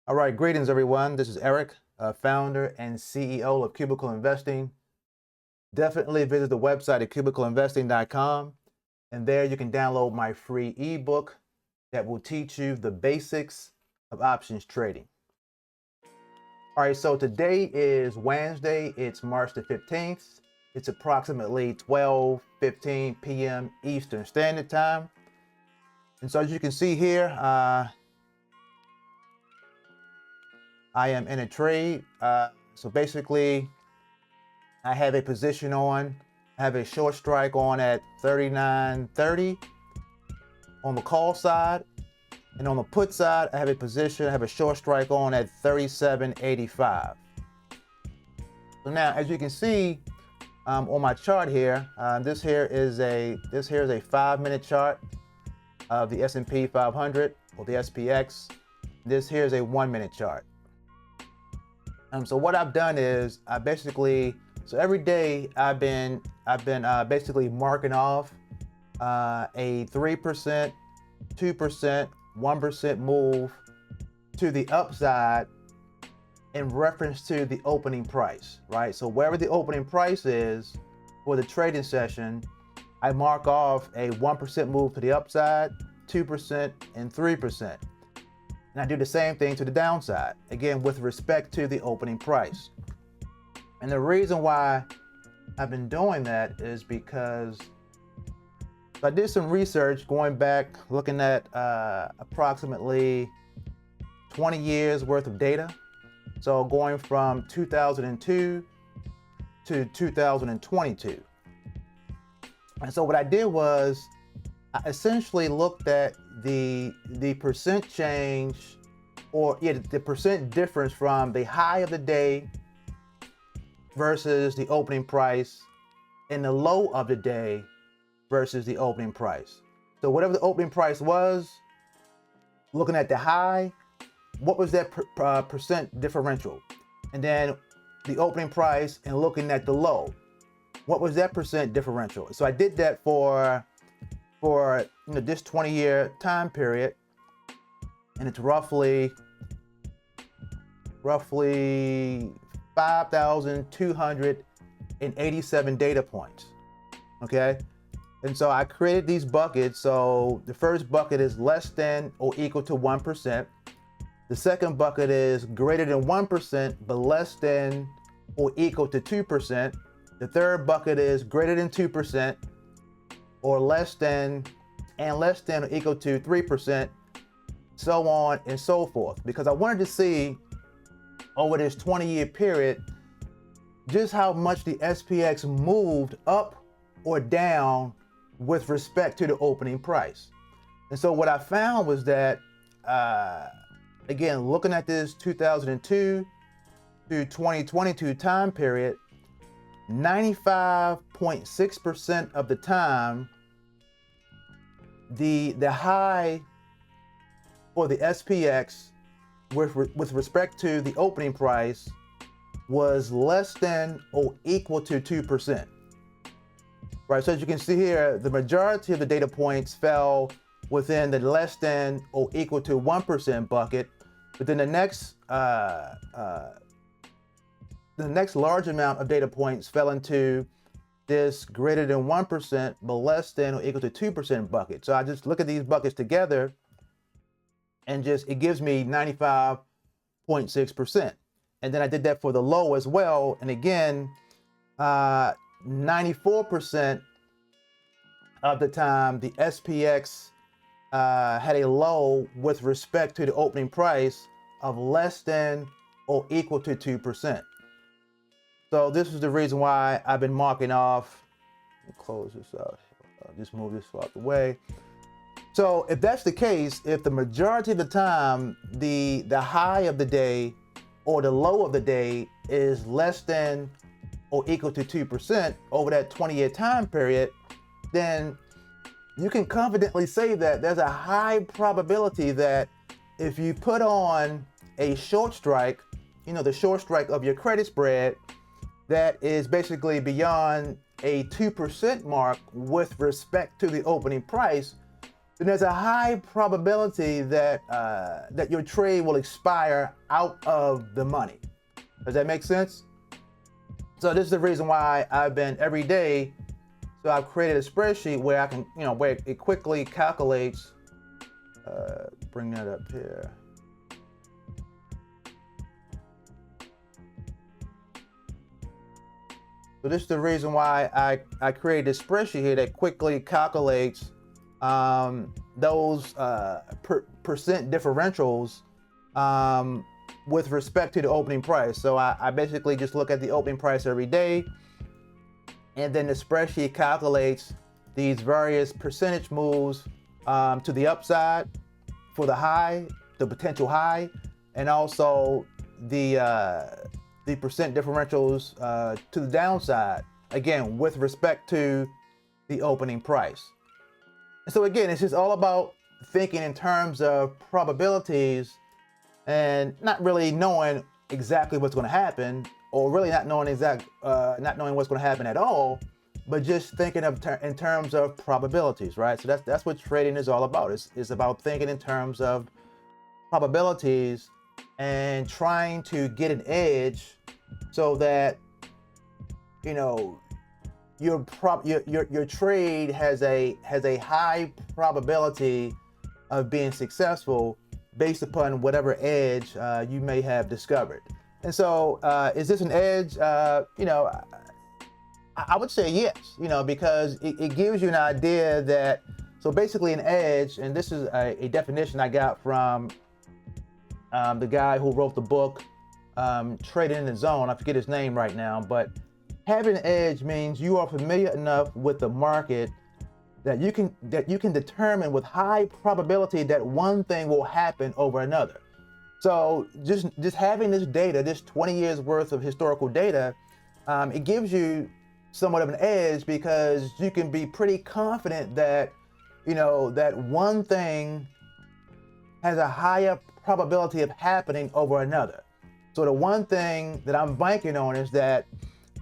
All right, greetings everyone. This is Eric, founder and CEO of Cubicle Investing. Definitely visit the website at cubicleinvesting.com, and there you can download my free ebook that will teach you the basics of options trading. All right, so today is Wednesday. It's March the 15th. It's approximately 12:15 p.m. Eastern Standard Time. And so as you can see here, I am in a trade. So basically, I have a position on. I have a short strike on at 39.30 on the call side. And on the put side, I have a position, I have a short strike on at 37.85. So now, as you can see on my chart here, this here is a 5-minute chart of the S&P 500 or the SPX. This here is a 1-minute chart. So what I've done is so every day I've been basically marking off a 3%, 2%, 1% move to the upside in reference to the opening price, right? So wherever the opening price is for the trading session, I mark off a 1% move to the upside, 2%, and 3%. And I do the same thing to the downside, again, with respect to the opening price. And the reason why I've been doing that is because I did some research going back, looking at approximately 20 years worth of data. So going from 2002 to 2022. And so what I did was I essentially looked at the percent change, or the percent difference from the high of the day versus the opening price and the low of the day versus the opening price. So whatever the opening price was, looking at the high, what was that percent differential? And then the opening price and looking at the low, what was that percent differential? So I did that for this 20-year time period, and it's roughly 5,287 data points. Okay, and so I created these buckets. So the first bucket is less than or equal to 1%. The second bucket is greater than 1% but less than or equal to 2%. The third bucket is greater than 2% or less than or equal to 3%, so on and so forth. Because I wanted to see over this 20-year period just how much the SPX moved up or down with respect to the opening price. And so what I found was that, again, looking at this 2002 to 2022 time period, 95.6% of the time, the high for the SPX with respect to the opening price was less than or equal to 2%. Right, so as you can see here, the majority of the data points fell within the less than or equal to 1% bucket, but then the next large amount of data points fell into this greater than 1% but less than or equal to 2% bucket. So I just look at these buckets together and it gives me 95.6%. And then I did that for the low as well. And again, 94% of the time, the SPX had a low with respect to the opening price of less than or equal to 2%. So this is the reason why I've been marking off. Let me close this out. Just move this out the way. So if that's the case, if the majority of the time the high of the day or the low of the day is less than or equal to 2% over that 20-year time period, then you can confidently say that there's a high probability that if you put on a short strike, the short strike of your credit spread, that is basically beyond a 2% mark with respect to the opening price, then there's a high probability that that your trade will expire out of the money. Does that make sense? So this is the reason why I've been every day. So I've created a spreadsheet where I can, where it quickly calculates. Bring that up here. So this is the reason why I created this spreadsheet here that quickly calculates those percent differentials with respect to the opening price. So I basically just look at the opening price every day, and then the spreadsheet calculates these various percentage moves to the upside for the high, the potential high, and also the percent differentials to the downside, again, with respect to the opening price. And so again, it's just all about thinking in terms of probabilities and not really knowing exactly what's going to happen, or really not knowing what's going to happen at all, but just thinking of in terms of probabilities, right? So that's what trading is all about. It's about thinking in terms of probabilities and trying to get an edge so that your trade has a high probability of being successful based upon whatever edge you may have discovered. And so is this an edge? I would say yes, because it gives you an idea that, so basically an edge, and this is a definition I got from the guy who wrote the book, Trading in the Zone. I forget his name right now, but having an edge means you are familiar enough with the market that you can determine with high probability that one thing will happen over another. So just having this data, this 20 years worth of historical data, it gives you somewhat of an edge because you can be pretty confident that that one thing has a higher probability of happening over another. So the one thing that I'm banking on is that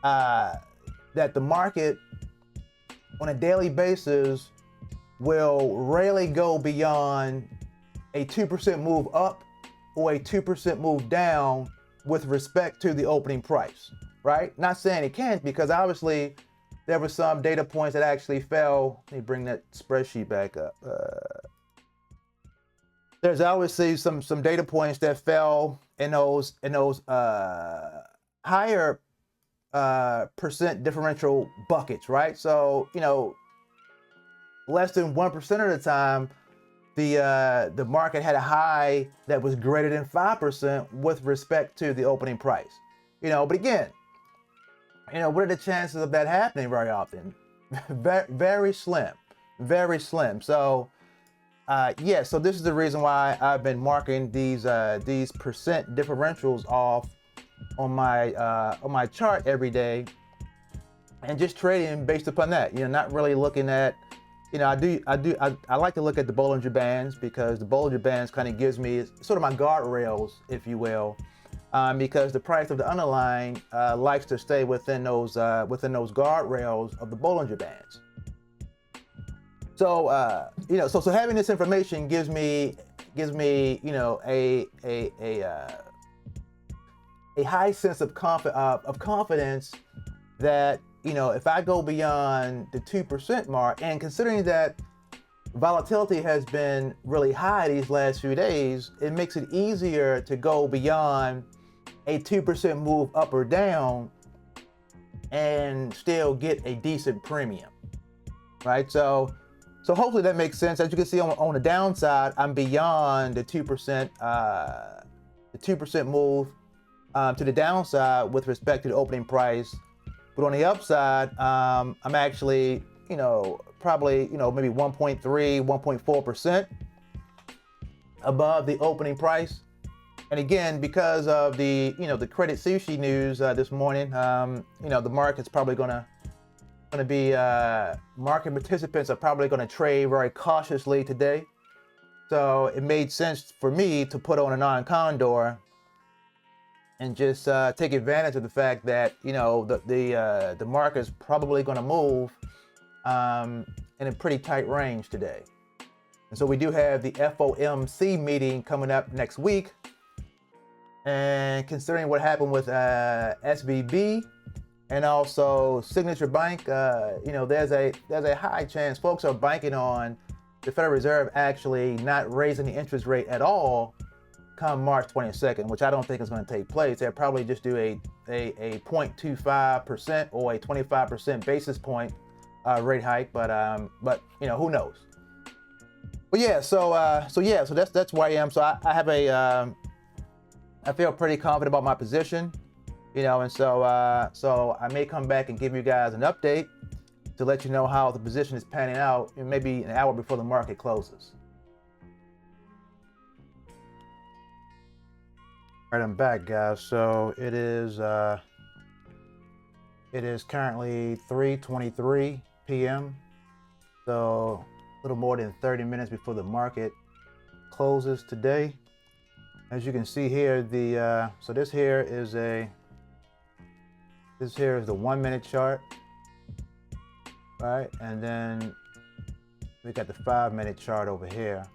that the market on a daily basis will rarely go beyond a 2% move up or a 2% move down with respect to the opening price, right? Not saying it can't, because obviously there were some data points that actually fell. Let me bring that spreadsheet back up. There's obviously some data points that fell in those higher percent differential buckets, right? So less than 1% of the time, the market had a high that was greater than 5% with respect to the opening price. But again, what are the chances of that happening very often? Very slim, very slim. So yeah, so this is the reason why I've been marking these percent differentials off on my chart every day, and just trading based upon that. Not really looking at, I like to look at the Bollinger Bands, because the Bollinger Bands kind of gives me sort of my guardrails, if you will, because the price of the underlying likes to stay within those guardrails of the Bollinger Bands. So so having this information gives me a high sense of confidence that if I go beyond the 2% mark, and considering that volatility has been really high these last few days, it makes it easier to go beyond a 2% move up or down and still get a decent premium, right? So hopefully that makes sense. As you can see on the downside, I'm beyond the 2% move to the downside with respect to the opening price. But on the upside, I'm actually, probably, maybe 1.3, 1.4% above the opening price. And again, because of the, the credit sushi news this morning, the market's probably gonna be, market participants are probably gonna trade very cautiously today. So it made sense for me to put on a non-condor and just take advantage of the fact that the market is probably going to move in a pretty tight range today. And so we do have the FOMC meeting coming up next week. And considering what happened with SVB and also Signature Bank, there's a high chance folks are banking on the Federal Reserve actually not raising the interest rate at all come March 22nd, which I don't think is going to take place. They'll probably just do a 0.25% or a 25% basis point rate hike, but who knows? But yeah, so that's where I am. So I have I feel pretty confident about my position, and so I may come back and give you guys an update to let you know how the position is panning out, and maybe an hour before the market closes. All right, I'm back, guys. So it is currently 3:23 p.m. So a little more than 30 minutes before the market closes today. As you can see here, this here is the 1-minute chart, right? And then we got the 5-minute chart over here.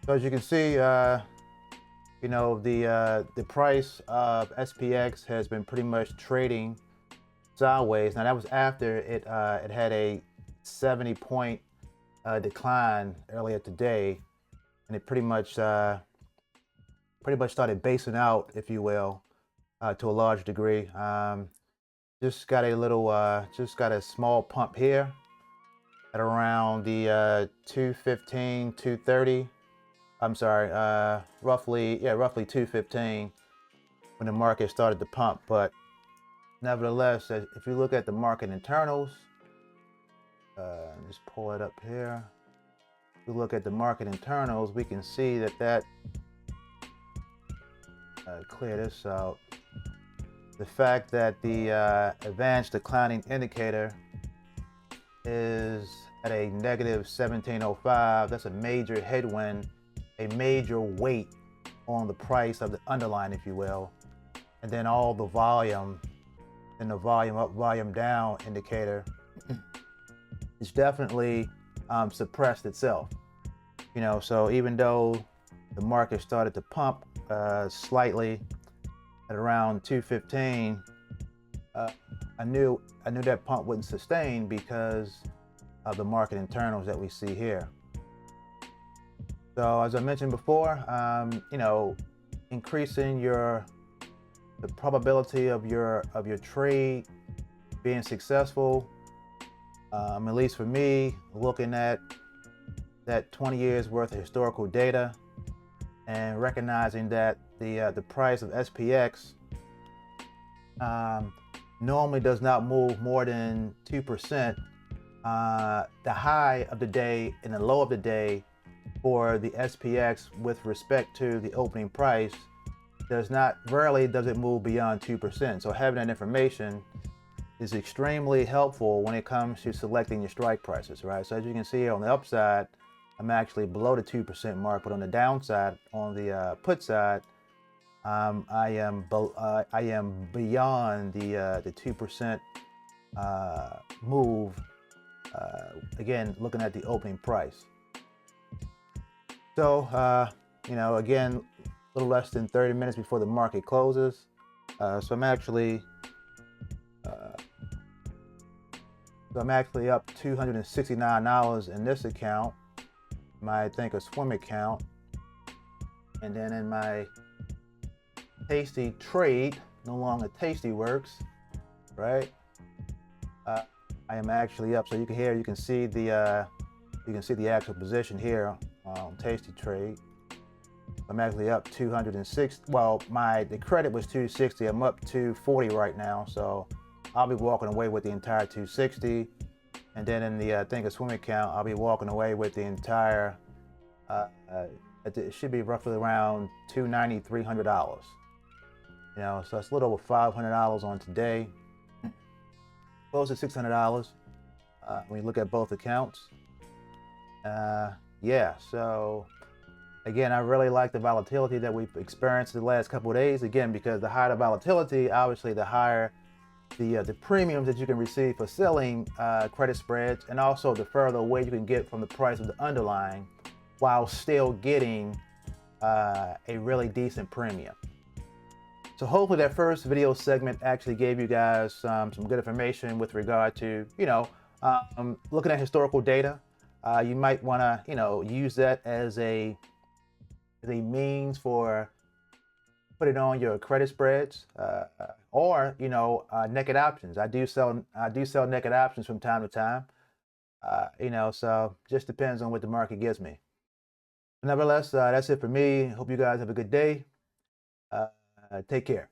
So as you can see, the price of SPX has been pretty much trading sideways. Now that was after it had a 70-point decline earlier today, and it pretty much started basing out, if you will, to a large degree. Just got a small pump here at around the 215, 230. I'm sorry, roughly 215 when the market started to pump. But nevertheless, if you look at the market internals, just pull it up here. If we look at the market internals, we can see that clear this out. The fact that the advanced declining indicator is at a negative 1705, that's a major headwind, a major weight on the price of the underlying, if you will. And then all the volume and the volume up, volume down indicator is definitely suppressed itself. So even though the market started to pump slightly at around 215, I knew that pump wouldn't sustain because of the market internals that we see here. So as I mentioned before, increasing the probability of your trade being successful, at least for me, looking at that 20 years worth of historical data and recognizing that the price of SPX normally does not move more than 2%. The high of the day and the low of the day for the SPX with respect to the opening price rarely does it move beyond 2%. So having that information is extremely helpful when it comes to selecting your strike prices, right? So as you can see here on the upside, I'm actually below the 2% mark, but on the downside, on the put side, I am beyond the 2% move. Again, looking at the opening price. So again, a little less than 30 minutes before the market closes. So I'm actually up $269 in this account, my Thinkorswim account, and then in my Tasty Trade, no longer Tasty Works, right? I am actually up. So you can see the actual position here on Tasty Trade. I'm actually up 206. Well, the credit was 260. I'm up 240 right now. So I'll be walking away with the entire 260. And then in the Thinkorswim account, I'll be walking away with the entire, it should be roughly around $290, $300. So it's a little over $500 on today. Close to $600 when you look at both accounts. So again, I really like the volatility that we've experienced the last couple of days. Again, because the higher the volatility, obviously the higher the premiums that you can receive for selling credit spreads, and also the further away you can get from the price of the underlying while still getting a really decent premium. So hopefully that first video segment actually gave you guys some good information with regard to, looking at historical data. You might want to, use that as a means for putting on your credit spreads, or naked options. I do sell naked options from time to time. So just depends on what the market gives me. Nevertheless, that's it for me. Hope you guys have a good day. Take care.